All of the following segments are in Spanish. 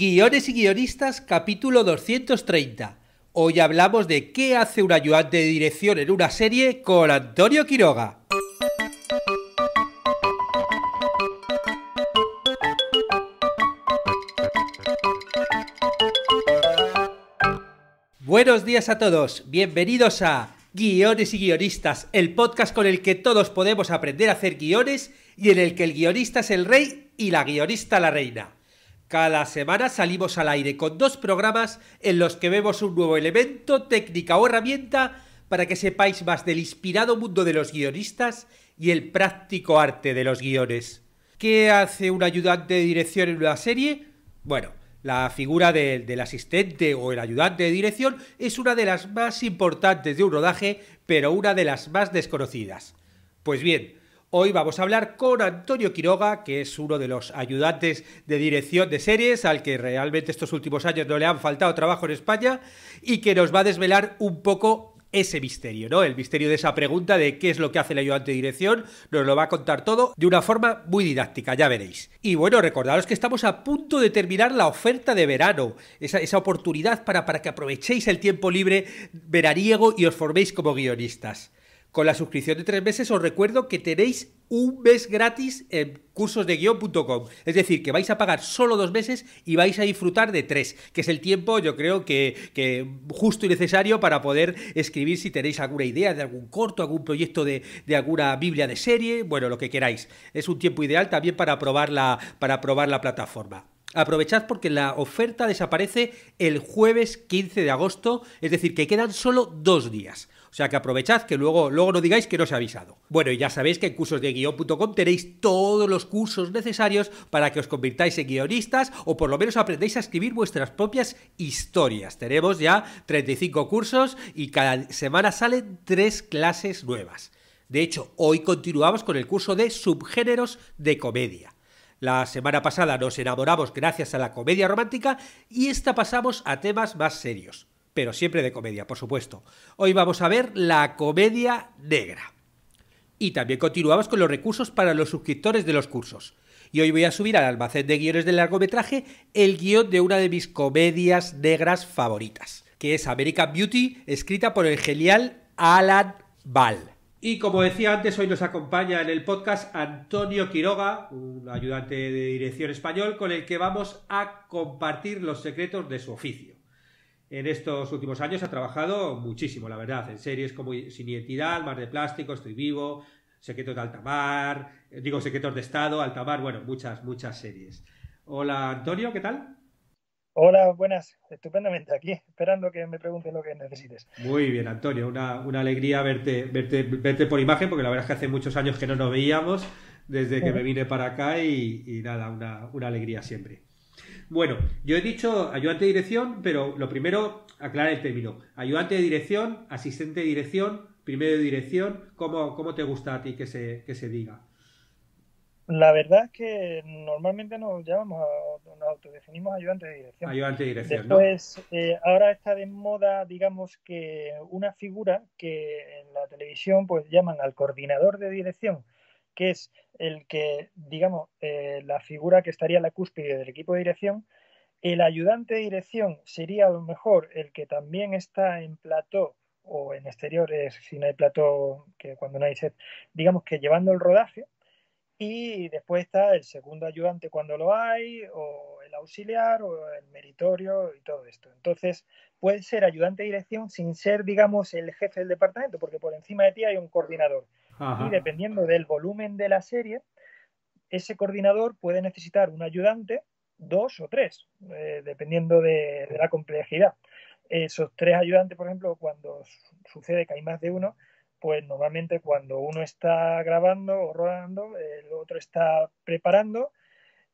Guiones y guionistas, capítulo 230. Hoy hablamos de qué hace un ayudante de dirección en una serie con Antonio Quiroga. Buenos días a todos, bienvenidos a Guiones y guionistas, el podcast con el que todos podemos aprender a hacer guiones y en el que el guionista es el rey y la guionista la reina. Cada semana salimos al aire con 2 programas en los que vemos un nuevo elemento, técnica o herramienta para que sepáis más del inspirado mundo de los guionistas y el práctico arte de los guiones. ¿Qué hace un ayudante de dirección en una serie? Bueno, la figura del asistente o el ayudante de dirección es una de las más importantes de un rodaje, pero una de las más desconocidas. Pues bien, hoy vamos a hablar con Antonio Quiroga, que es uno de los ayudantes de dirección de series, al que realmente estos últimos años no le han faltado trabajo en España, y que nos va a desvelar un poco ese misterio, ¿no? El misterio de esa pregunta de qué es lo que hace el ayudante de dirección. Nos lo va a contar todo de una forma muy didáctica, ya veréis. Y bueno, recordaros que estamos a punto de terminar la oferta de verano, esa oportunidad para que aprovechéis el tiempo libre veraniego y os forméis como guionistas. Con la suscripción de 3 meses os recuerdo que tenéis un mes gratis en cursosdeguion.com. Es decir, que vais a pagar solo 2 meses y vais a disfrutar de 3, que es el tiempo, yo creo, que justo y necesario para poder escribir si tenéis alguna idea de algún corto, algún proyecto de alguna biblia de serie, bueno, lo que queráis. Es un tiempo ideal también para probar la plataforma. Aprovechad porque la oferta desaparece el jueves 15 de agosto, es decir, que quedan solo 2 días. O sea que aprovechad, que luego no digáis que no os he avisado. Bueno, y ya sabéis que en cursosdeguion.com tenéis todos los cursos necesarios para que os convirtáis en guionistas o por lo menos aprendáis a escribir vuestras propias historias. Tenemos ya 35 cursos y cada semana salen 3 clases nuevas. De hecho, hoy continuamos con el curso de subgéneros de comedia. La semana pasada nos enamoramos gracias a la comedia romántica y esta pasamos a temas más serios. Pero siempre de comedia, por supuesto. Hoy vamos a ver la comedia negra. Y también continuamos con los recursos para los suscriptores de los cursos. Y hoy voy a subir al almacén de guiones de largometraje el guión de una de mis comedias negras favoritas, que es American Beauty, escrita por el genial Alan Ball. Y como decía antes, hoy nos acompaña en el podcast Antonio Quiroga, un ayudante de dirección español, con el que vamos a compartir los secretos de su oficio. En estos últimos años ha trabajado muchísimo, la verdad, en series como Sin Identidad, Mar de Plástico, Estoy Vivo, Secretos de Altamar, Secretos de Estado, Altamar, bueno, muchas series. Hola Antonio, ¿qué tal? Hola, buenas, estupendamente aquí, esperando que me preguntes lo que necesites. Muy bien, Antonio, una alegría verte por imagen, porque la verdad es que hace muchos años que no nos veíamos, desde que me vine para acá y nada, una alegría siempre. Bueno, yo he dicho ayudante de dirección, pero lo primero, aclarar el término. Ayudante de dirección, asistente de dirección, primero de dirección, ¿cómo te gusta a ti que se diga? La verdad es que normalmente nos autodefinimos ayudantes de dirección. Ayudante de dirección, ¿no? Después, ahora está de moda, digamos que una figura que en la televisión pues llaman al coordinador de dirección, que es el que, digamos, la figura que estaría en la cúspide del equipo de dirección. El ayudante de dirección sería a lo mejor el que también está en plató o en exteriores, si no hay plató, que cuando no hay set, digamos que llevando el rodaje. Y después está el segundo ayudante cuando lo hay, o el auxiliar, o el meritorio y todo esto. Entonces, puede ser ayudante de dirección sin ser, digamos, el jefe del departamento, porque por encima de ti hay un coordinador. Y Ajá. dependiendo del volumen de la serie, ese coordinador puede necesitar un ayudante, 2 o 3, dependiendo de la complejidad. Esos 3 ayudantes, por ejemplo, cuando sucede que hay más de uno, pues normalmente cuando uno está grabando o rodando, el otro está preparando,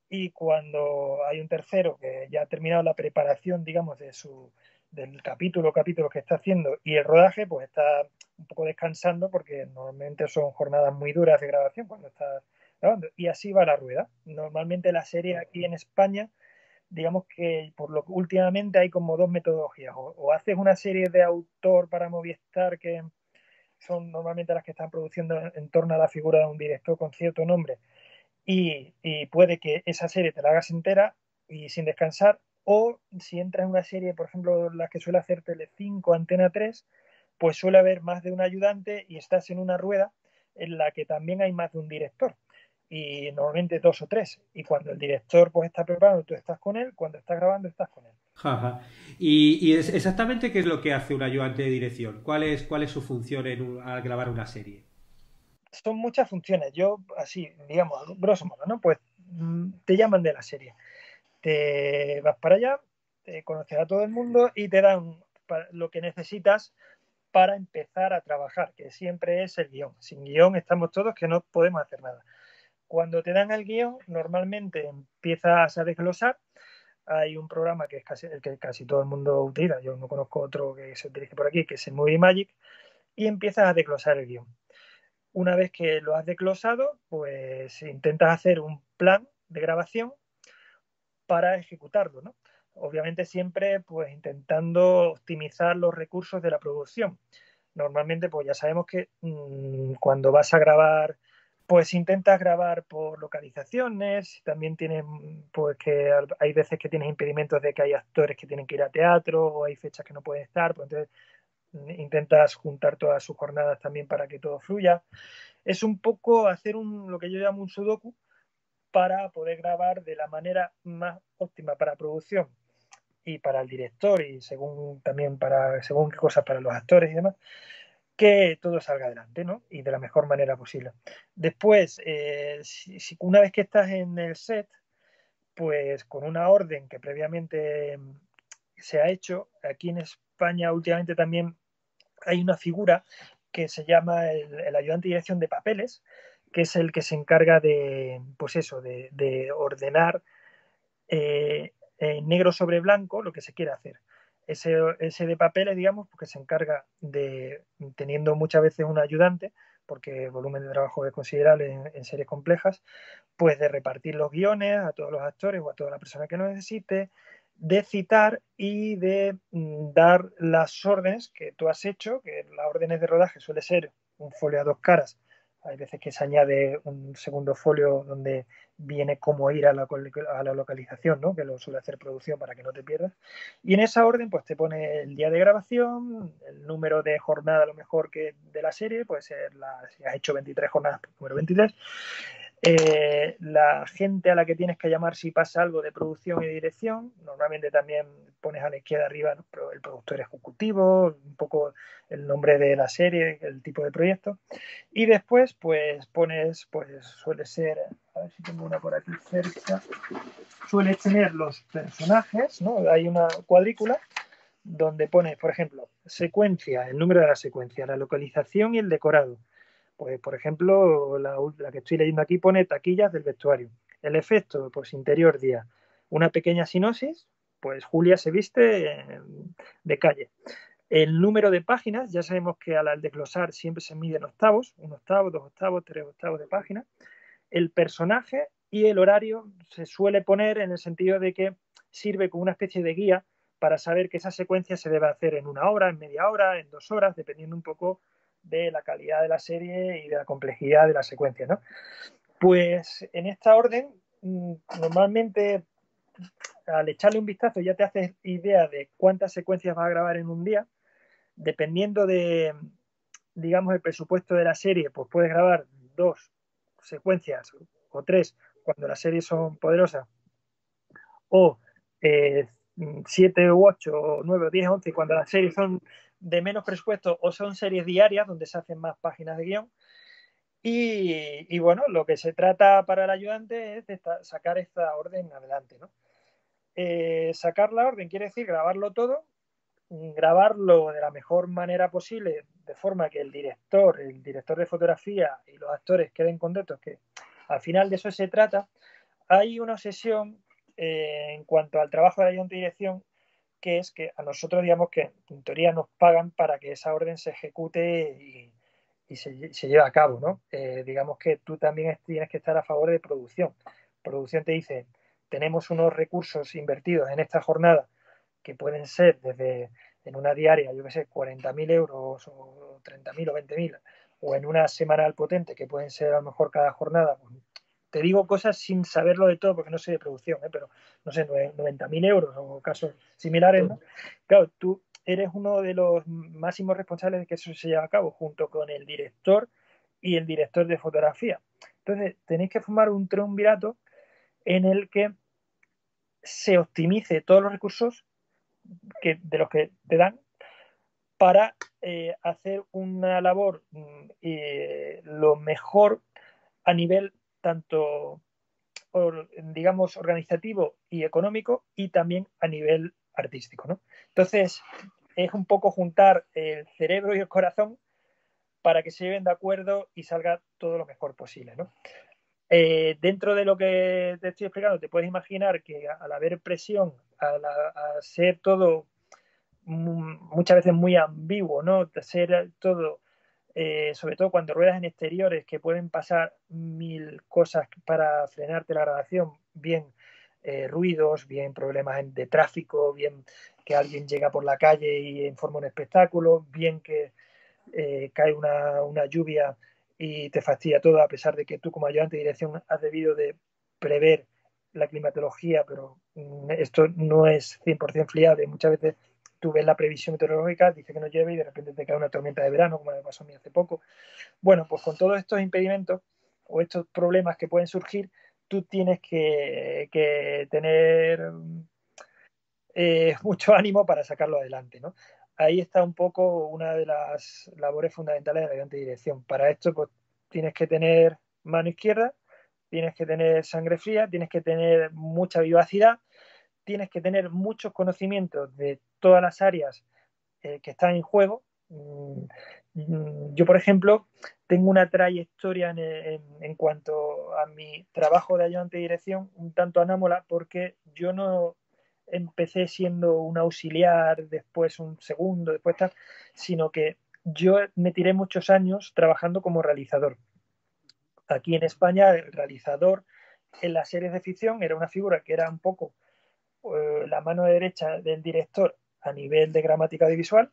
y cuando hay un tercero que ya ha terminado la preparación, digamos, del capítulo que está haciendo y el rodaje, pues está un poco descansando porque normalmente son jornadas muy duras de grabación cuando estás grabando. Y así va la rueda. Normalmente la serie aquí en España, digamos que por lo que últimamente hay como 2 metodologías. O haces una serie de autor para Movistar, que son normalmente las que están produciendo en torno a la figura de un director con cierto nombre, y puede que esa serie te la hagas entera y sin descansar, O si entras en una serie, por ejemplo, la que suele hacer Telecinco, Antena 3, pues suele haber más de un ayudante y estás en una rueda en la que también hay más de un director. Y normalmente dos o tres. Y cuando el director pues está preparado, tú estás con él. Cuando está grabando, estás con él. Ajá. Exactamente qué es lo que hace un ayudante de dirección? Cuál es su función al grabar una serie? Son muchas funciones. Yo, así, digamos, grosso modo, ¿no? Pues te llaman de la serie. Te vas para allá, te conoces a todo el mundo y te dan lo que necesitas para empezar a trabajar, que siempre es el guión. Sin guión estamos todos que no podemos hacer nada. Cuando te dan el guión, normalmente empiezas a desglosar. Hay un programa que es el que casi todo el mundo utiliza, yo no conozco otro que se utilice por aquí, que es el Movie Magic, y empiezas a desglosar el guión. Una vez que lo has desglosado, pues intentas hacer un plan de grabación para ejecutarlo, ¿no? Obviamente siempre pues intentando optimizar los recursos de la producción. Normalmente pues ya sabemos que cuando vas a grabar pues intentas grabar por localizaciones, también tienes pues que hay veces que tienes impedimentos de que hay actores que tienen que ir a teatro o hay fechas que no pueden estar, pues entonces intentas juntar todas sus jornadas también para que todo fluya. Es un poco hacer lo que yo llamo un sudoku para poder grabar de la manera más óptima para producción y para el director y según también según qué cosas para los actores y demás, que todo salga adelante, ¿no? Y de la mejor manera posible. Después, una vez que estás en el set, pues con una orden que previamente se ha hecho, aquí en España últimamente también hay una figura que se llama el ayudante de dirección de papeles, que es el que se encarga de, pues eso, de ordenar negro sobre blanco lo que se quiere hacer. Ese de papeles, digamos, porque se encarga de, teniendo muchas veces un ayudante, porque el volumen de trabajo es considerable en series complejas, pues de repartir los guiones a todos los actores o a toda la persona que lo necesite, de citar y de dar las órdenes que tú has hecho, que las órdenes de rodaje suele ser un folio a dos caras. Hay veces que se añade un segundo folio donde viene cómo ir a la localización, ¿no? Que lo suele hacer producción para que no te pierdas. Y en esa orden, pues te pone el día de grabación, el número de jornada a lo mejor que de la serie, puede ser si has hecho 23 jornadas, pues número 23. La gente a la que tienes que llamar si pasa algo de producción y dirección. Normalmente también pones a la izquierda arriba, ¿no?, el productor ejecutivo, un poco el nombre de la serie, el tipo de proyecto. Y después, pues pones, pues suele ser, a ver si tengo una por aquí cerca, suele tener los personajes, ¿no? Hay una cuadrícula donde pones, por ejemplo, secuencia, el número de la secuencia, la localización y el decorado. Pues, por ejemplo, la que estoy leyendo aquí pone taquillas del vestuario. El efecto, pues interior día. Una pequeña sinopsis, pues Julia se viste de calle. El número de páginas, ya sabemos que al desglosar siempre se mide en octavos, un octavo, dos octavos, tres octavos de página. El personaje y el horario se suele poner en el sentido de que sirve como una especie de guía para saber que esa secuencia se debe hacer en una hora, en media hora, en 2 horas, dependiendo un poco de la calidad de la serie y de la complejidad de la secuencia, ¿no? Pues en esta orden, normalmente al echarle un vistazo ya te haces idea de cuántas secuencias vas a grabar en un día. Dependiendo de, digamos, el presupuesto de la serie, pues puedes grabar 2 secuencias o 3 cuando las series son poderosas, o 7 u 8 o 9 o 10 o 11 cuando las series son de menos presupuesto o son series diarias donde se hacen más páginas de guión. Y bueno, lo que se trata para el ayudante es de sacar esta orden adelante, ¿no? Sacar la orden quiere decir grabarlo todo, grabarlo de la mejor manera posible, de forma que el director de fotografía y los actores queden contentos, que al final de eso se trata. Hay una obsesión en cuanto al trabajo de ayudante de dirección, que es que a nosotros, digamos que en teoría nos pagan para que esa orden se ejecute y se lleve a cabo, ¿no? Digamos que tú también tienes que estar a favor de producción. Producción te dice, tenemos unos recursos invertidos en esta jornada que pueden ser desde en una diaria, yo qué sé, 40.000 euros o 30.000 o 20.000, o en una semanal potente que pueden ser a lo mejor cada jornada, te digo cosas sin saberlo de todo porque no sé de producción, pero no sé, 90.000 euros o casos similares, ¿no? Claro, tú eres uno de los máximos responsables de que eso se lleve a cabo, junto con el director y el director de fotografía. Entonces, tenéis que formar un triunvirato en el que se optimice todos los recursos de los que te dan para hacer una labor lo mejor a nivel tanto, digamos, organizativo y económico, y también a nivel artístico, ¿no? Entonces, es un poco juntar el cerebro y el corazón para que se lleven de acuerdo y salga todo lo mejor posible, ¿no? Dentro de lo que te estoy explicando, te puedes imaginar que al haber presión, a ser todo muchas veces muy ambiguo, ¿no? Ser todo, sobre todo cuando ruedas en exteriores, que pueden pasar mil cosas para frenarte la grabación, bien ruidos, bien problemas de tráfico, bien que alguien llega por la calle y informa un espectáculo, bien que cae una lluvia y te fastidia todo, a pesar de que tú como ayudante de dirección has debido de prever la climatología, pero esto no es 100% fiable. Muchas veces tú ves la previsión meteorológica, dice que no llueve y de repente te cae una tormenta de verano, como me pasó a mí hace poco. Bueno, pues con todos estos impedimentos o estos problemas que pueden surgir, tú tienes que tener mucho ánimo para sacarlo adelante, ¿no? Ahí está un poco una de las labores fundamentales de la ayudante de dirección. Para esto, pues tienes que tener mano izquierda, tienes que tener sangre fría, tienes que tener mucha vivacidad, tienes que tener muchos conocimientos de todas las áreas que están en juego. Yo, por ejemplo, tengo una trayectoria en cuanto a mi trabajo de ayudante de dirección un tanto anómala, porque yo no empecé siendo un auxiliar, después un segundo, después tal, sino que yo me tiré muchos años trabajando como realizador. Aquí en España, el realizador en las series de ficción era una figura que era un poco la mano derecha del director a nivel de gramática audiovisual.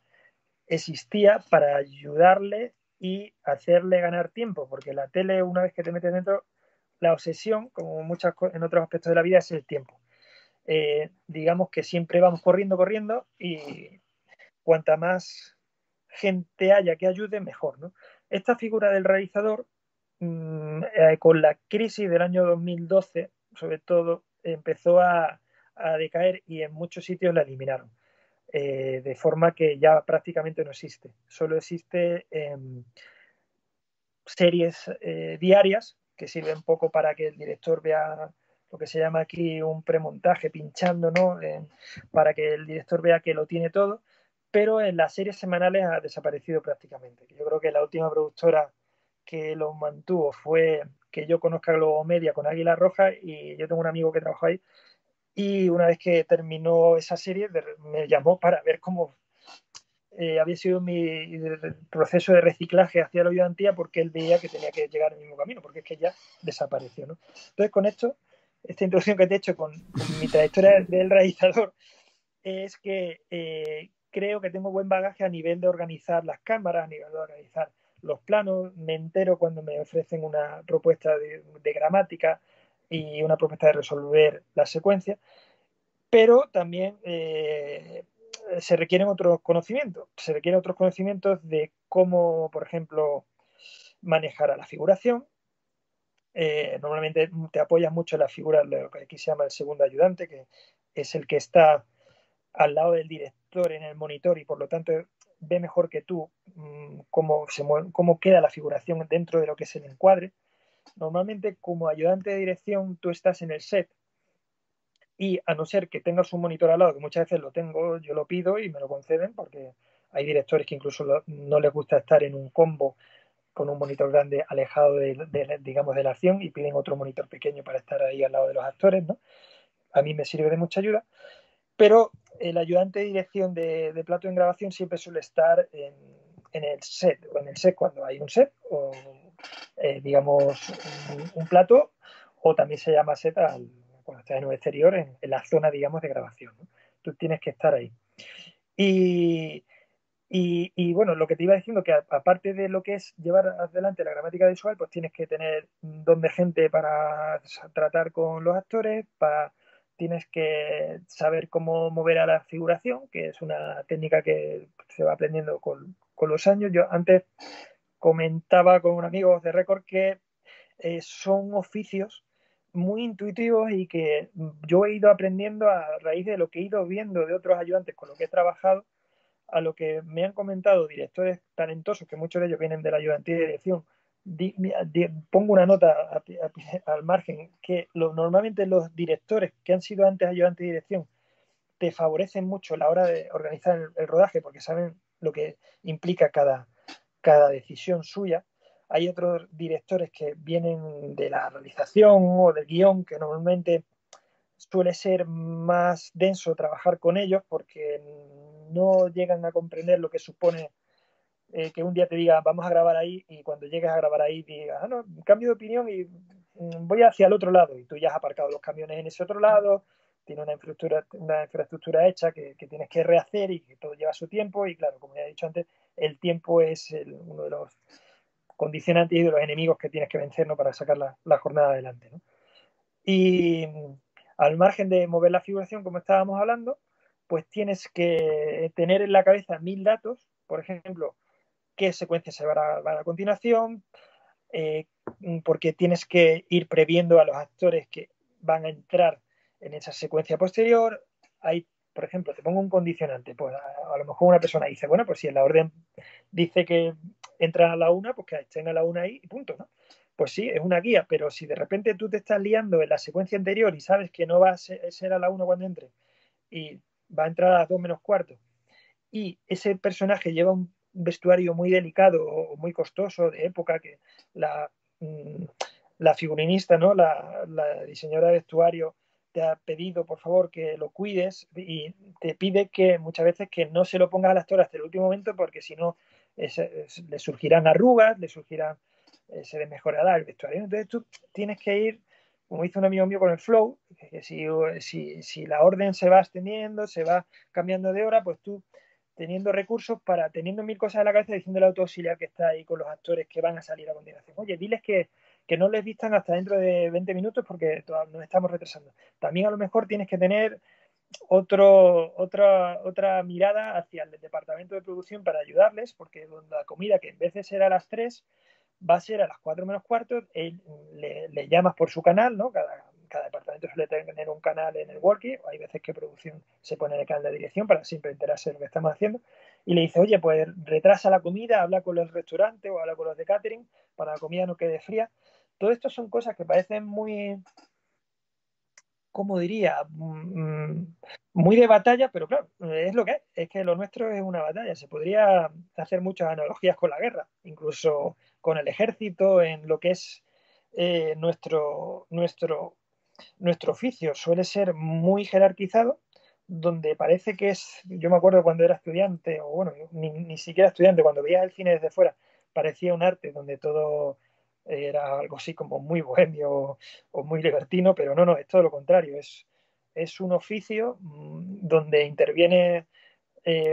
Existía para ayudarle y hacerle ganar tiempo, porque la tele, una vez que te metes dentro, la obsesión, como muchas en otros aspectos de la vida, es el tiempo. Digamos que siempre vamos corriendo, corriendo, y cuanta más gente haya que ayude, mejor, ¿no? Esta figura del realizador, con la crisis del año 2012, sobre todo, empezó a decaer y en muchos sitios la eliminaron. De forma que ya prácticamente no existe. Solo existe series diarias que sirven poco para que el director vea lo que se llama aquí un premontaje, pinchando, ¿no? Para que el director vea que lo tiene todo, pero en las series semanales ha desaparecido prácticamente. Yo creo que la última productora que lo mantuvo fue que yo conozca Globo Media con Águila Roja, y yo tengo un amigo que trabajó ahí, y una vez que terminó esa serie me llamó para ver cómo había sido mi proceso de reciclaje hacia la ayudantía, porque él veía que tenía que llegar al mismo camino, porque es que ya desapareció, ¿no? Entonces, con esto, esta introducción que te he hecho con mi trayectoria del realizador, es que creo que tengo buen bagaje a nivel de organizar las cámaras, a nivel de organizar los planos. Me entero cuando me ofrecen una propuesta de gramática y una propuesta de resolver la secuencia, pero también se requieren otros conocimientos. Se requieren otros conocimientos de cómo, por ejemplo, manejar a la figuración. Normalmente te apoyas mucho en la figura, lo que aquí se llama el segundo ayudante, que es el que está al lado del director en el monitor, y por lo tanto ve mejor que tú cómo queda la figuración dentro de lo que es el encuadre. Normalmente, como ayudante de dirección, tú estás en el set, y a no ser que tengas un monitor al lado, que muchas veces lo tengo, yo lo pido y me lo conceden, porque hay directores que incluso no les gusta estar en un combo con un monitor grande alejado digamos, de la acción, y piden otro monitor pequeño para estar ahí al lado de los actores, ¿no? A mí me sirve de mucha ayuda, pero el ayudante de dirección de plato en grabación siempre suele estar en el set, o en el set cuando hay un set, o digamos un plato, o también se llama set cuando estás en un exterior, en la zona, digamos, de grabación, ¿no? Tú tienes que estar ahí. Y bueno, lo que te iba diciendo, que aparte de lo que es llevar adelante la gramática visual, pues tienes que tener don de gente para tratar con los actores, para tienes que saber cómo mover a la figuración, que es una técnica que se va aprendiendo con los años. Yo antes comentaba con un amigo de récord que son oficios muy intuitivos y que yo he ido aprendiendo a raíz de lo que he ido viendo de otros ayudantes con los que he trabajado, a lo que me han comentado directores talentosos, que muchos de ellos vienen de la ayudantía de dirección. Pongo una nota al margen, que normalmente los directores que han sido antes ayudantes de dirección te favorecen mucho a la hora de organizar el rodaje porque saben lo que implica cada decisión suya. Hay otros directores que vienen de la realización o del guión, que normalmente suele ser más denso trabajar con ellos porque no llegan a comprender lo que supone que un día te diga vamos a grabar ahí y cuando llegues a grabar ahí digas, ah, no, cambio de opinión y voy hacia el otro lado y tú ya has aparcado los camiones en ese otro lado, tiene una infraestructura hecha que tienes que rehacer y que todo lleva su tiempo y claro, como ya he dicho antes, el tiempo es uno de los condicionantes y de los enemigos que tienes que vencer, ¿no? Para sacar la jornada adelante, ¿no? Y al margen de mover la figuración, como estábamos hablando, pues tienes que tener en la cabeza 1000 datos, por ejemplo, qué secuencia se va a continuación, eh, porque tienes que ir previendo a los actores que van a entrar en esa secuencia posterior. Hay, por ejemplo, te pongo un condicionante, pues a lo mejor una persona dice, bueno, pues si en la orden dice que entran a la una, pues que estén a la una ahí y punto, ¿no? Pues sí, es una guía, pero si de repente tú te estás liando en la secuencia anterior y sabes que no va a ser a la una cuando entre y va a entrar a las dos menos cuarto y ese personaje lleva un vestuario muy delicado o muy costoso de época que la, la figurinista, ¿no? La diseñadora de vestuario te ha pedido por favor que lo cuides y te pide que muchas veces que no se lo pongas al actor hasta el último momento porque si no le surgirán arrugas, le surgirán, se desmejorará el vestuario. Entonces tú tienes que ir, como dice un amigo mío con el flow, que si la orden se va extendiendo, se va cambiando de hora, pues tú teniendo recursos para, teniendo 1000 cosas en la cabeza, diciéndole al autoauxiliar que está ahí con los actores que van a salir a continuación. Oye, diles que no les vistan hasta dentro de 20 minutos porque nos estamos retrasando. También a lo mejor tienes que tener otra mirada hacia el departamento de producción para ayudarles, porque la comida que en vez de ser a las 3 va a ser a las 4 menos cuarto, le llamas por su canal, ¿no? Cada departamento suele tener un canal en el walkie, hay veces que producción se pone en el canal de dirección para siempre enterarse de lo que estamos haciendo, y le dice, oye, pues retrasa la comida, habla con el restaurante o habla con los de catering para que la comida no quede fría. Todo esto son cosas que parecen muy, ¿cómo diría? Muy de batalla, pero claro, es lo que es que lo nuestro es una batalla. Se podría hacer muchas analogías con la guerra, incluso con el ejército, en lo que es nuestro oficio. Suele ser muy jerarquizado, donde parece que es, yo me acuerdo cuando era estudiante, o bueno, ni siquiera estudiante, cuando veías el cine desde fuera, parecía un arte donde todo era algo así como muy bohemio o muy libertino, pero no, es todo lo contrario, es un oficio donde interviene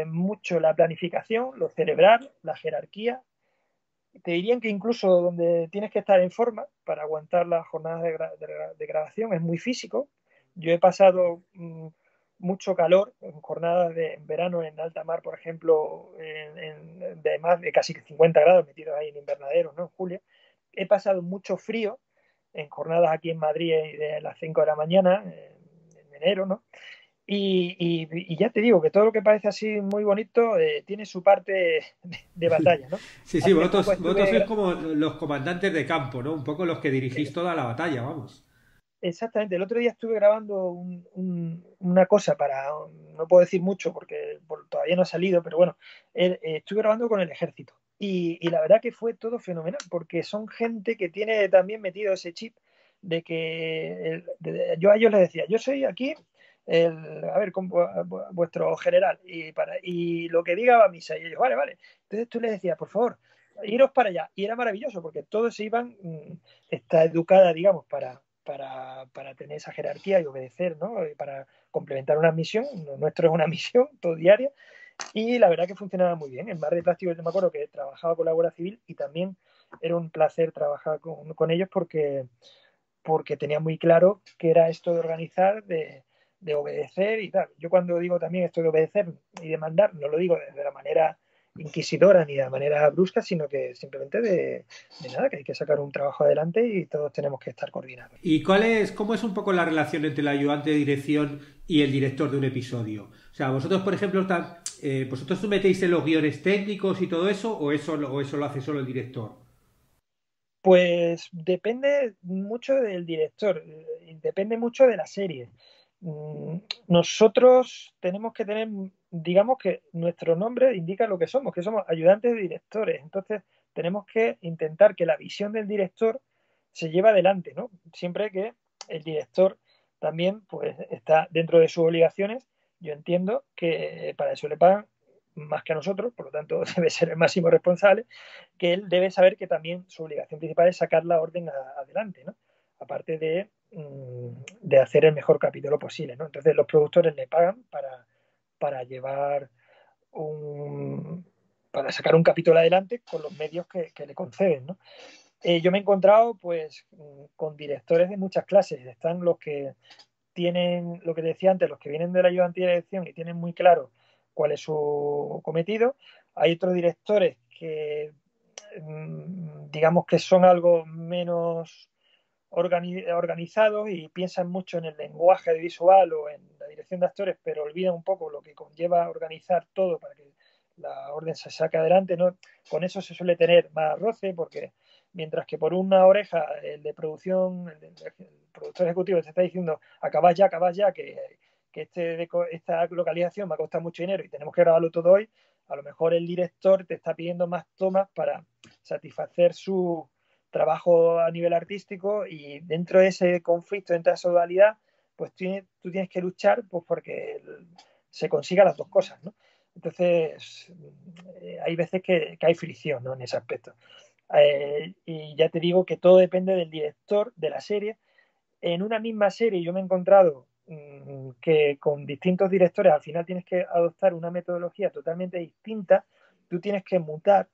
mucho la planificación, lo cerebral, la jerarquía. Te dirían que incluso donde tienes que estar en forma para aguantar las jornadas de grabación es muy físico. Yo he pasado mucho calor en jornadas de en verano en alta mar, por ejemplo, de más de casi 50 grados metidos ahí en invernaderos, ¿no? En julio. He pasado mucho frío en jornadas aquí en Madrid de las 5 de la mañana, en enero, ¿no? Y ya te digo que todo lo que parece así muy bonito tiene su parte de batalla, ¿no? Sí, sí, Hace poco vosotros sois estuve, como los comandantes de campo, ¿no? Un poco los que dirigís toda la batalla, vamos. exactamente, el otro día estuve grabando una cosa para, no puedo decir mucho porque todavía no ha salido, pero bueno, estuve grabando con el ejército. Y la verdad que fue todo fenomenal, porque son gente que tiene también metido ese chip de que yo a ellos les decía, yo soy aquí a ver, con vuestro general, y lo que diga va a misa. Y ellos, vale, vale. Entonces tú les decías, por favor, iros para allá. Y era maravilloso, porque todos se iban, está educada, digamos, para tener esa jerarquía y obedecer, ¿no? Para complementar una misión. Lo nuestro es una misión todo diaria. Y la verdad que funcionaba muy bien. En Mar de Plástico yo me acuerdo que trabajaba con la Guardia Civil y también era un placer trabajar con ellos porque tenía muy claro que era esto de organizar, de obedecer y tal. Yo cuando digo también esto de obedecer y de mandar, no lo digo de la manera inquisidora ni de manera brusca, sino que simplemente de nada, que hay que sacar un trabajo adelante y todos tenemos que estar coordinados. ¿Y cómo es un poco la relación entre el ayudante de dirección y el director de un episodio? O sea, vosotros, por ejemplo, ¿vosotros metéis en los guiones técnicos y todo eso o eso lo hace solo el director? Pues depende mucho del director, y depende mucho de la serie. Mm, Nosotros tenemos que tener, digamos que nuestro nombre indica lo que somos ayudantes de directores. Entonces tenemos que intentar que la visión del director se lleve adelante, ¿no? Siempre que el director también pues está dentro de sus obligaciones. Yo entiendo que para eso le pagan más que a nosotros, por lo tanto debe ser el máximo responsable, que él debe saber que también su obligación principal es sacar la orden adelante, ¿no? Aparte de hacer el mejor capítulo posible, ¿no? Entonces los productores le pagan para llevar un, para sacar un capítulo adelante con los medios que le conceden, ¿no? Yo me he encontrado pues con directores de muchas clases. Están los que tienen, lo que decía antes, los que vienen de la ayudantía de dirección y tienen muy claro cuál es su cometido. Hay otros directores que digamos que son algo menos organizados y piensan mucho en el lenguaje visual o en la dirección de actores, pero olvidan un poco lo que conlleva organizar todo para que la orden se saque adelante, ¿no? Con eso se suele tener más roce porque mientras que por una oreja el de producción, el productor ejecutivo te está diciendo acabad ya, que esta localización me ha costado mucho dinero y tenemos que grabarlo todo hoy, a lo mejor el director te está pidiendo más tomas para satisfacer su trabajo a nivel artístico y dentro de ese conflicto, dentro de esa dualidad, pues tú tienes que luchar pues, porque se consigan las dos cosas, ¿no? Entonces, hay veces que hay fricción, ¿no? En ese aspecto. Y ya te digo que todo depende del director de la serie. En una misma serie yo me he encontrado que con distintos directores al final tienes que adoptar una metodología totalmente distinta, tú tienes que mutar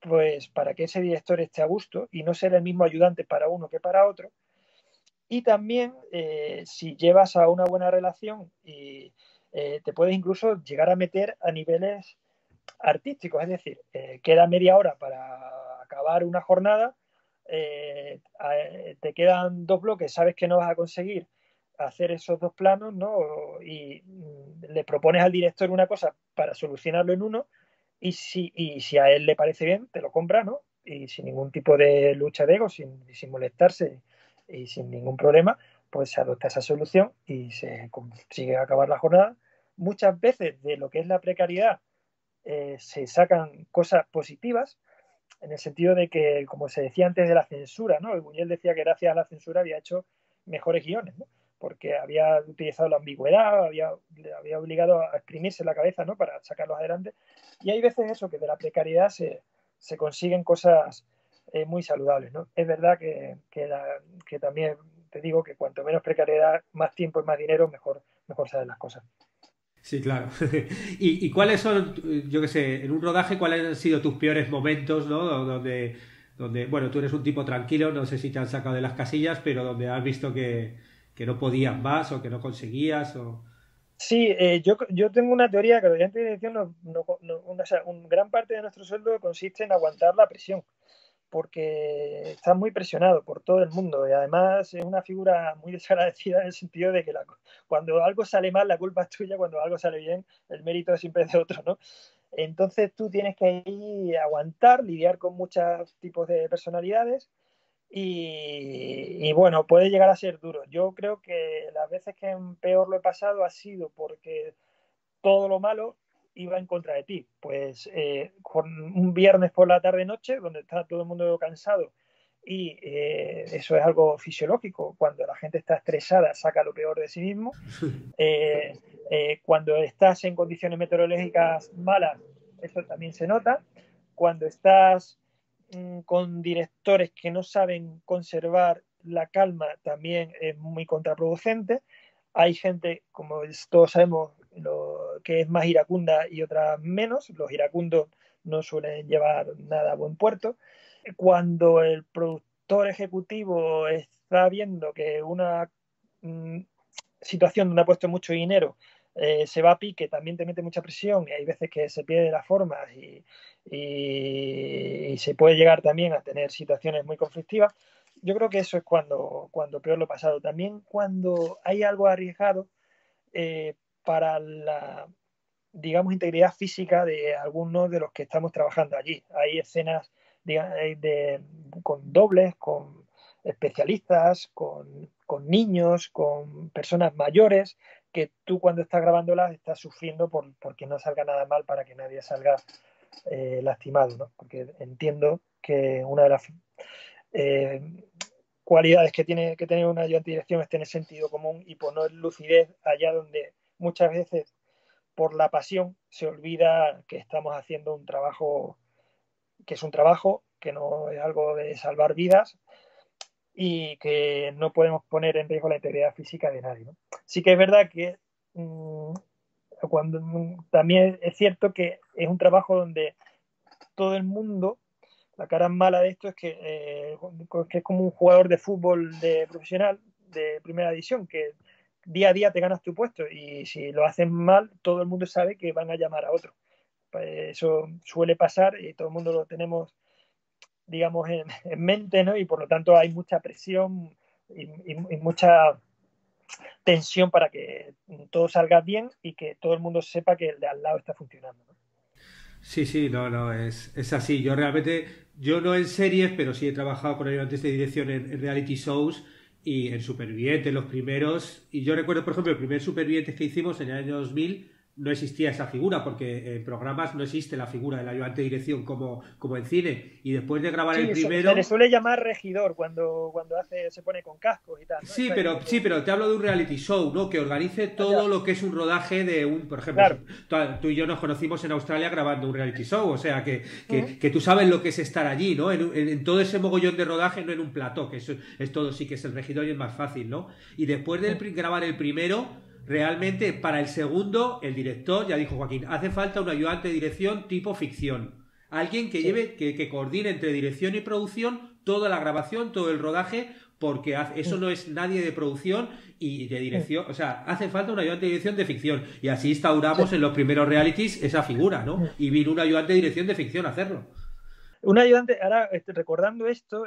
pues para que ese director esté a gusto y no ser el mismo ayudante para uno que para otro. Y también si llevas a una buena relación y te puedes incluso llegar a meter a niveles artísticos, es decir, queda media hora para acabar una jornada, te quedan dos bloques, sabes que no vas a conseguir hacer esos dos planos, ¿no? Y le propones al director una cosa para solucionarlo en uno y si a él le parece bien, te lo compra, ¿no? Y sin ningún tipo de lucha de ego, sin molestarse y sin ningún problema, pues se adopta esa solución y se consigue acabar la jornada. Muchas veces de lo que es la precariedad se sacan cosas positivas, en el sentido de que, como se decía antes de la censura, ¿no? El Buñuel decía que gracias a la censura había hecho mejores guiones, ¿no? Porque había utilizado la ambigüedad, había obligado a exprimirse la cabeza, ¿no? Para sacarlos adelante. Y hay veces eso, que de la precariedad se consiguen cosas muy saludables, ¿no? Es verdad que también te digo que cuanto menos precariedad, más tiempo y más dinero, mejor salen las cosas. Sí, claro. ¿Y cuáles son, yo qué sé, en un rodaje, cuáles han sido tus peores momentos, ¿no? Donde, bueno, tú eres un tipo tranquilo, no sé si te han sacado de las casillas, pero donde has visto que no podías más o que no conseguías o... Sí, yo tengo una teoría que los ayudantes de dirección o sea, un gran parte de nuestro sueldo consiste en aguantar la presión, porque estás muy presionado por todo el mundo y además es una figura muy desagradecida en el sentido de que cuando algo sale mal la culpa es tuya, cuando algo sale bien el mérito siempre es de otro, ¿no? Entonces tú tienes que ir a aguantar, lidiar con muchos tipos de personalidades y bueno, puede llegar a ser duro. Yo creo que las veces que peor lo he pasado ha sido porque todo lo malo iba en contra de ti. Pues con un viernes por la tarde-noche, donde está todo el mundo cansado, y eso es algo fisiológico. Cuando la gente está estresada, saca lo peor de sí mismo. Eh, Cuando estás en condiciones meteorológicas malas, eso también se nota. Cuando estás con directores que no saben conservar la calma, también es muy contraproducente. Hay gente, como todos sabemos, que es más iracunda y otras menos. Los iracundos no suelen llevar nada a buen puerto. Cuando el productor ejecutivo está viendo que una situación donde ha puesto mucho dinero se va a pique, también te mete mucha presión y hay veces que se pierde las formas y se puede llegar también a tener situaciones muy conflictivas. Yo creo que eso es cuando peor lo he pasado. También cuando hay algo arriesgado para la, digamos, integridad física de algunos de los que estamos trabajando allí. Hay escenas con dobles, con especialistas, con niños, con personas mayores, que tú cuando estás grabándolas estás sufriendo porque no salga nada mal para que nadie salga lastimado, ¿no? Porque entiendo que una de las eh, cualidades que tiene que tener una ayudante de dirección es tener sentido común y poner lucidez allá donde muchas veces por la pasión se olvida que estamos haciendo un trabajo que es un trabajo, que no es algo de salvar vidas y que no podemos poner en riesgo la integridad física de nadie, ¿no? Sí que es verdad que cuando también es cierto que es un trabajo donde todo el mundo, la cara mala de esto es que es como un jugador de fútbol de profesional de primera división, que día a día te ganas tu puesto y si lo hacen mal, todo el mundo sabe que van a llamar a otro. Pues eso suele pasar y todo el mundo lo tenemos, digamos, en mente, ¿no? Y por lo tanto hay mucha presión y mucha tensión para que todo salga bien y que todo el mundo sepa que el de al lado está funcionando, ¿no? Sí, sí, no, no, es así. Yo realmente, yo no en series, pero sí he trabajado con ayudantes de dirección en reality shows y en Supervivientes, los primeros. Y yo recuerdo, por ejemplo, el primer Supervivientes que hicimos en el año 2000 no existía esa figura, porque en programas no existe la figura del ayudante de dirección como en cine. Y después de grabar el Sí, se le primero, suele llamar regidor cuando se pone con cascos y tal, ¿no? sí, Está ahí un sí, poco. pero te hablo de un reality show, ¿no? Que organice Ah, todo ya, lo que es un rodaje de un, por ejemplo, claro. tú y yo nos conocimos en Australia grabando un reality show, o sea, Uh -huh. que tú sabes lo que es estar allí, ¿no? En todo ese mogollón de rodaje, no en un plató, que eso es todo, sí que es el regidor y es más fácil, ¿no? Y después de grabar el primero, realmente para el segundo, el director, ya dijo Joaquín, hace falta un ayudante de dirección tipo ficción. Alguien que Sí. lleve, que coordine entre dirección y producción toda la grabación, todo el rodaje, porque eso Uh no es nadie de producción y de -huh. dirección, o sea, hace falta un ayudante de dirección de ficción y así Sí. instauramos en los primeros realities esa figura, ¿no? Uh -huh. Y vino un ayudante de dirección de ficción a hacerlo. Un ayudante, ahora recordando esto,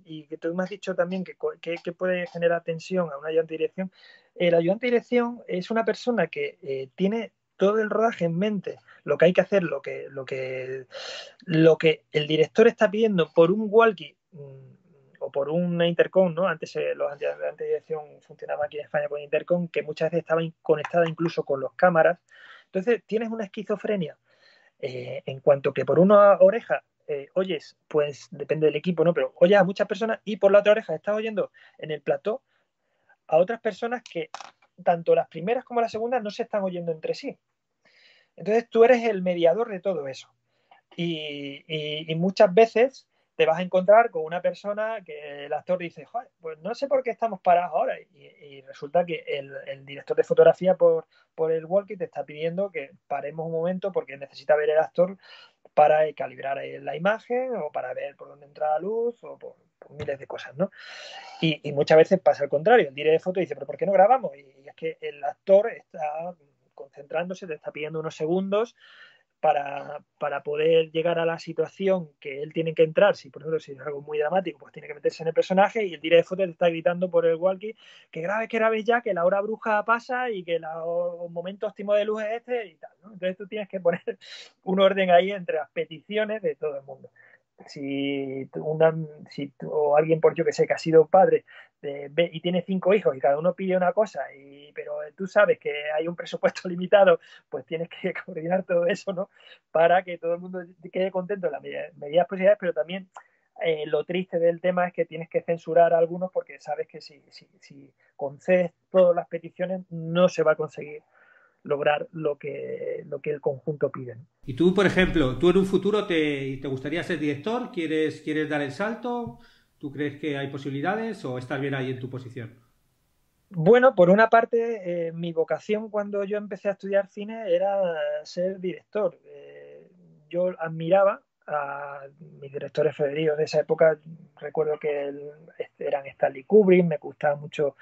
y que tú me has dicho también que puede generar tensión a un ayudante de dirección, el ayudante de dirección es una persona que tiene todo el rodaje en mente, lo que hay que hacer, lo que el director está pidiendo por un walkie o por una intercom, ¿no? Antes los ayudantes de dirección funcionaban aquí en España con intercom, que muchas veces estaba conectada incluso con las cámaras. Entonces tienes una esquizofrenia en cuanto que por una oreja oyes, pues depende del equipo, ¿no? Pero oyes a muchas personas y por la otra oreja estás oyendo en el plató a otras personas que tanto las primeras como las segundas no se están oyendo entre sí. Entonces tú eres el mediador de todo eso. Y muchas veces te vas a encontrar con una persona que el actor dice, joder, pues no sé por qué estamos parados ahora. Y resulta que el director de fotografía por el walkie te está pidiendo que paremos un momento porque necesita ver el actor para calibrar la imagen o para ver por dónde entra la luz o por miles de cosas, ¿no? Y muchas veces pasa al contrario, el director de foto dice, pero ¿por qué no grabamos? Y es que el actor está concentrándose, te está pidiendo unos segundos para poder llegar a la situación que él tiene que entrar. Si, por ejemplo, si es algo muy dramático, pues tiene que meterse en el personaje y el director de foto te está gritando por el walkie que grabes ya, que la hora bruja pasa y que el momento óptimo de luz es este y tal, ¿no? Entonces tú tienes que poner un orden ahí entre las peticiones de todo el mundo. O alguien, por yo que sé, que ha sido padre y tiene 5 hijos y cada uno pide una cosa, pero tú sabes que hay un presupuesto limitado, pues tienes que coordinar todo eso, ¿no? Para que todo el mundo quede contento en las medidas posibilidades, pero también lo triste del tema es que tienes que censurar a algunos porque sabes que si concedes todas las peticiones no se va a conseguir lograr lo que el conjunto pide, ¿no? Y tú, por ejemplo, tú en un futuro te gustaría ser director, quieres dar el salto, ¿tú crees que hay posibilidades o estás bien ahí en tu posición? Bueno, por una parte, mi vocación cuando yo empecé a estudiar cine era ser director. Yo admiraba a mis directores preferidos de esa época. Recuerdo que eran Stanley Kubrick, me gustaba mucho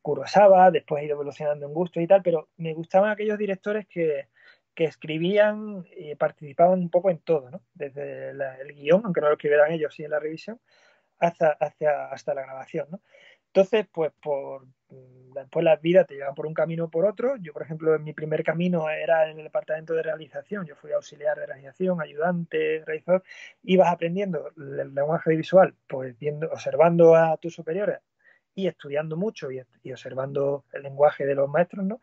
Kurosawa, después he ido evolucionando en gustos y tal, pero me gustaban aquellos directores que escribían y participaban un poco en todo, ¿no? Desde el guión, aunque no lo escribieran ellos, sí en la revisión, hasta la grabación, ¿no? Entonces, después la vida te lleva por un camino o por otro. Yo, por ejemplo, en mi primer camino era en el departamento de realización. Yo fui auxiliar de realización, ayudante, realizador. Ibas aprendiendo el lenguaje visual, pues viendo, observando a tus superiores y estudiando mucho y observando el lenguaje de los maestros, ¿no?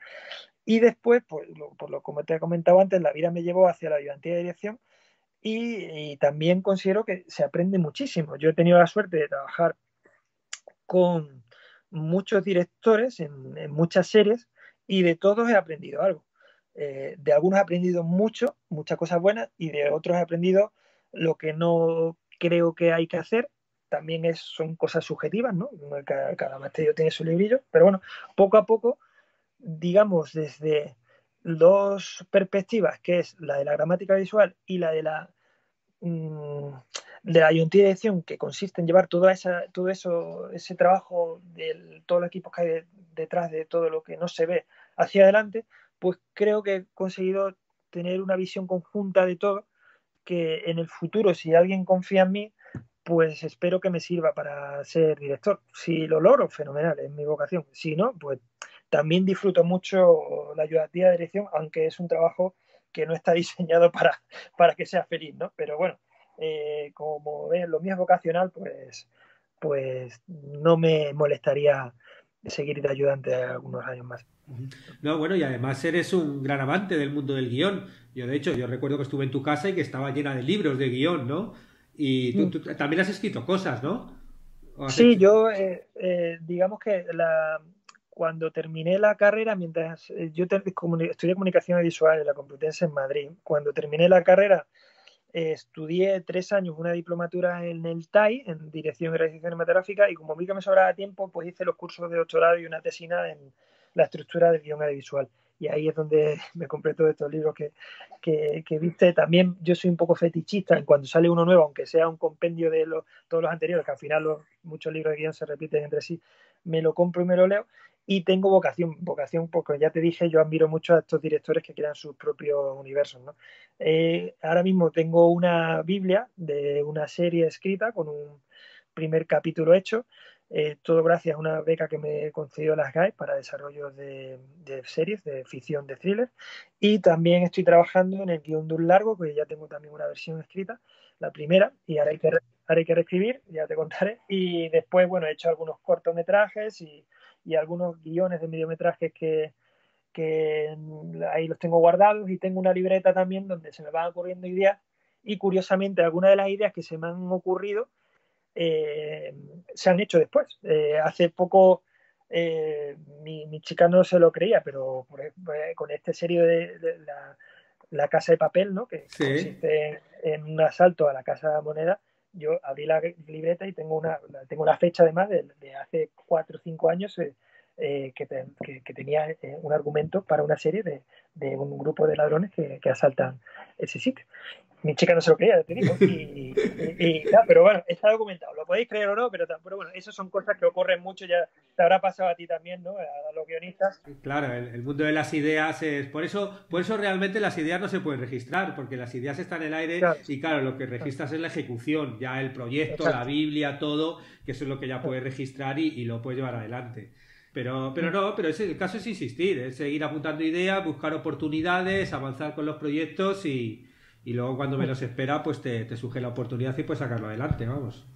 Y después, pues, como te he comentado antes, la vida me llevó hacia la ayudantía de dirección y también considero que se aprende muchísimo. Yo he tenido la suerte de trabajar con muchos directores en muchas series y de todos he aprendido algo. De algunos he aprendido mucho, muchas cosas buenas, y de otros he aprendido lo que no creo que hay que hacer. También son cosas subjetivas, ¿no? Cada maestro tiene su librillo, pero bueno, poco a poco, digamos, desde dos perspectivas, que es la de la gramática visual y la de la ayuntía de dirección, que consiste en llevar todo eso, ese trabajo de todos los equipos que hay detrás de todo lo que no se ve hacia adelante, pues creo que he conseguido tener una visión conjunta de todo, que en el futuro, si alguien confía en mí, pues espero que me sirva para ser director. Si lo logro, fenomenal, es mi vocación. Si no, pues también disfruto mucho la ayudantía de dirección, aunque es un trabajo que no está diseñado para que sea feliz, ¿no? Pero bueno, como ves, lo mío es vocacional, pues no me molestaría seguir de ayudante algunos años más. No, bueno, y además eres un gran amante del mundo del guión. Yo, de hecho, yo recuerdo que estuve en tu casa y que estaba llena de libros de guión, ¿no? Y tú también has escrito cosas, ¿no? ¿O has Sí, hecho? yo digamos que cuando terminé la carrera, mientras estudié comunicación visual en la Complutense en Madrid, cuando terminé la carrera estudié 3 años una diplomatura en el TAI, en Dirección y Realización Cinematográfica, y como vi que me sobraba tiempo, pues hice los cursos de doctorado y una tesina en la estructura del guión audiovisual. Y ahí es donde me compré todos estos libros que viste. También yo soy un poco fetichista en cuando sale uno nuevo, aunque sea un compendio de todos los anteriores, que al final muchos libros de guión se repiten entre sí, me lo compro y me lo leo. Y tengo vocación porque ya te dije, yo admiro mucho a estos directores que crean sus propios universos, ¿no? Ahora mismo tengo una Biblia de una serie escrita con un primer capítulo hecho, todo gracias a una beca que me concedió las GAE para desarrollo de series, de ficción, de thriller. Y también estoy trabajando en el guión de un largo, que ya tengo también una versión escrita, la primera, y ahora hay que reescribir, ya te contaré. Y después, bueno, he hecho algunos cortometrajes y algunos guiones de mediometrajes que ahí los tengo guardados, y tengo una libreta también donde se me van ocurriendo ideas, y curiosamente algunas de las ideas que se me han ocurrido eh, se han hecho después. Hace poco mi chica no se lo creía, pero con este serie de la Casa de Papel, ¿no? Que Sí. consiste en un asalto a la Casa de Moneda. Yo abrí la libreta y tengo una fecha además de hace 4 o 5 años, que tenía un argumento para una serie de un grupo de ladrones que asaltan ese sitio. Mi chica no se lo creía, ya te digo, pero bueno, está documentado, lo podéis creer o no, pero bueno, esas son cosas que ocurren mucho, ya te habrá pasado a ti también, ¿no? A los guionistas. Claro, el mundo de las ideas es. Por eso realmente las ideas no se pueden registrar, porque las ideas están en el aire Claro, y claro, lo que registras es la ejecución, ya el proyecto, la exacto. Biblia, todo, que eso es lo que ya puedes registrar y lo puedes llevar adelante. Pero no, pero el caso es insistir, es seguir apuntando ideas, buscar oportunidades, avanzar con los proyectos y luego cuando menos espera, pues te surge la oportunidad y puedes sacarlo adelante, vamos.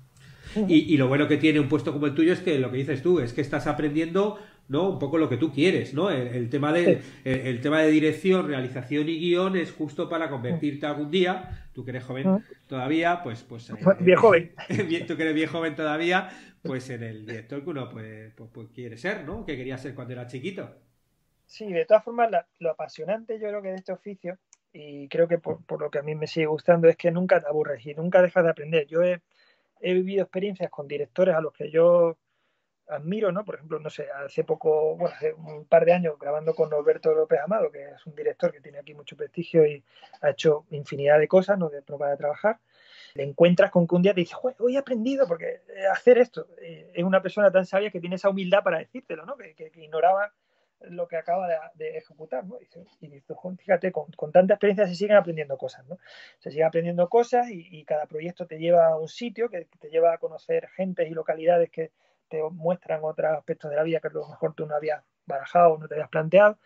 Y lo bueno que tiene un puesto como el tuyo es que lo que dices tú es que estás aprendiendo, ¿no? Un poco lo que tú quieres, ¿no? El tema Sí. el tema de dirección, realización y guión es justo para convertirte algún día, tú que eres joven todavía, Bien joven. tú que eres bien joven todavía, pues en el director que uno pues quiere ser, ¿no? Que quería ser cuando era chiquito. Sí, de todas formas, lo apasionante yo creo que de este oficio, y creo que por lo que a mí me sigue gustando, es que nunca te aburres y nunca dejas de aprender. Yo he vivido experiencias con directores a los que yo admiro, ¿no? Por ejemplo, no sé, hace poco, bueno, hace un par de años grabando con Roberto López Amado, que es un director que tiene aquí mucho prestigio y ha hecho infinidad de cosas, ¿no? De para trabajar. te encuentras con que un día te dice, hoy he aprendido porque hacer esto. Es una persona tan sabia que tiene esa humildad para decírtelo, ¿no? Que ignoraba lo que acaba de ejecutar, ¿no? Y dice, fíjate, con tanta experiencia se siguen aprendiendo cosas, ¿no? Se siguen aprendiendo cosas y cada proyecto te lleva a un sitio, que te lleva a conocer gentes y localidades que te muestran otros aspectos de la vida que a lo mejor tú no habías barajado o no te habías planteado.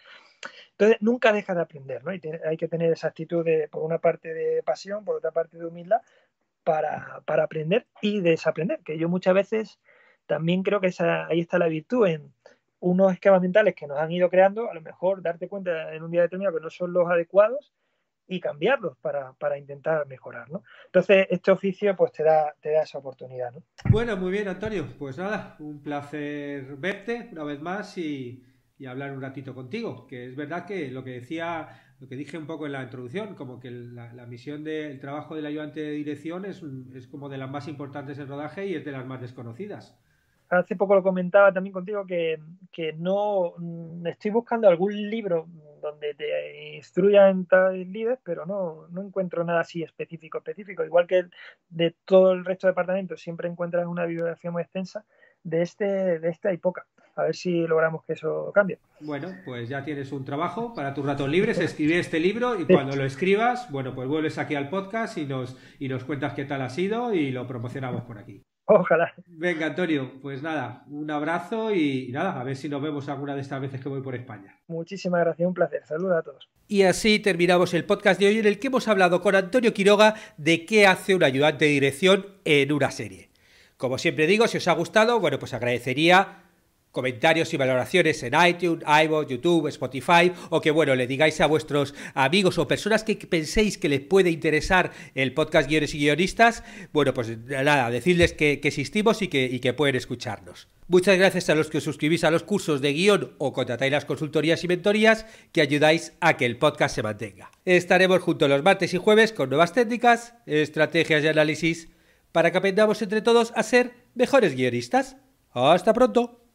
Entonces, nunca dejas de aprender, ¿no? Y hay que tener esa actitud por una parte de pasión, por otra parte de humildad, para aprender y desaprender, que yo muchas veces también creo que ahí está la virtud en unos esquemas mentales que nos han ido creando, a lo mejor darte cuenta en un día determinado que no son los adecuados y cambiarlos para intentar mejorar, ¿no? Entonces, este oficio pues te da esa oportunidad, ¿no? Bueno, muy bien, Antonio. Pues nada, un placer verte una vez más y hablar un ratito contigo. Que es verdad que lo que dije un poco en la introducción, como que la misión del trabajo del ayudante de dirección es como de las más importantes en rodaje y es de las más desconocidas. Hace poco lo comentaba también contigo que no estoy buscando algún libro donde te instruya en tal líder, pero no encuentro nada así específico. Igual que de todo el resto de departamentos, siempre encuentras una bibliografía muy extensa. De este hay poca. A ver si logramos que eso cambie. Bueno, pues ya tienes un trabajo para tus ratos libres, escribir este libro y cuando lo escribas, bueno, pues vuelves aquí al podcast y nos cuentas qué tal ha sido y lo promocionamos por aquí. Ojalá. Venga, Antonio, pues nada, un abrazo y nada, a ver si nos vemos alguna de estas veces que voy por España. Muchísimas gracias, un placer. Saludos a todos. Y así terminamos el podcast de hoy en el que hemos hablado con Antonio Quiroga de qué hace un ayudante de dirección en una serie. Como siempre digo, si os ha gustado, bueno, pues agradecería comentarios y valoraciones en iTunes, iVoox, YouTube, Spotify, o que bueno, le digáis a vuestros amigos o personas que penséis que les puede interesar el podcast Guiones y Guionistas, bueno, pues nada, decirles que existimos y que pueden escucharnos. Muchas gracias a los que os suscribís a los cursos de guión o contratáis las consultorías y mentorías que ayudáis a que el podcast se mantenga. Estaremos juntos los martes y jueves con nuevas técnicas, estrategias y análisis para que aprendamos entre todos a ser mejores guionistas. ¡Hasta pronto!